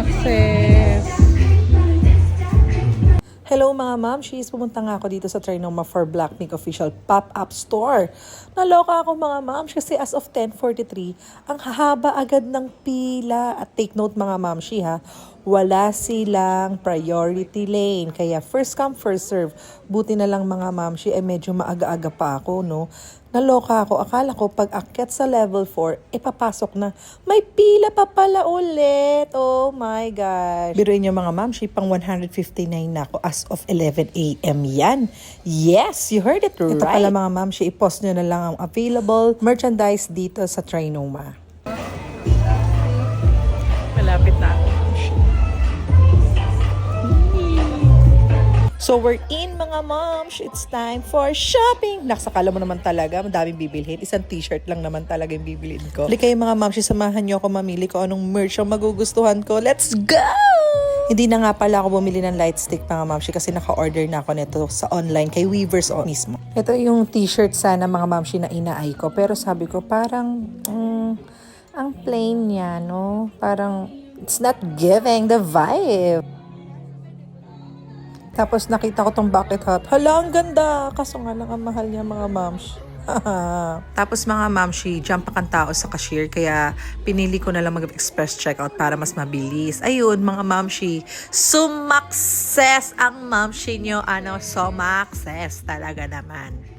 Success! Hello mga mamshis! Pumunta nga ako dito sa Trinoma for Blackpink official pop-up store. Naloka ako mga mamsh kasi as of 10:43, ang hahaba agad ng pila. At take note mga mamshi ha, wala silang priority lane. Kaya first come, first serve. Buti na lang mga mamshi, medyo maaga-aga pa ako, no? Naloka ako. Akala ko pag akyat sa level 4, papasok na. May pila pa pala ulit. Oh my gosh. Biruin niyo mga mamshi, pang 159 na ako as of 11 a.m. yan. Yes, you heard it right. Ito pala mga mamshi, i-post nyo na lang ang available merchandise dito sa Trinoma. Malapit na ako. So we're in mga moms, it's time for shopping. Naksakala mo naman talaga, madaming bibilhin. Isang t-shirt lang naman talaga yung bibilhin ko. Hali kayo mga moms, samahan nyo ako mamili ko anong merch ang magugustuhan ko. Let's go! Hindi na nga pala ako bumili ng light stick mga moms kasi naka-order na ako nito sa online kay Weavers mismo. Ito yung t-shirt sana mga moms na inaay ko. Pero sabi ko parang ang plain niya, no? Parang it's not giving the vibe. Tapos nakita ko tong bucket hat. Hala, ang ganda! Kaso nga lang ang mahal niya mga moms. Tapos mga mamshi, jump pa kang tao sa cashier kaya pinili ko na lang mag-express checkout para mas mabilis. Ayun mga mamshi, sumakses ang mamshi nyo. Sumakses talaga naman.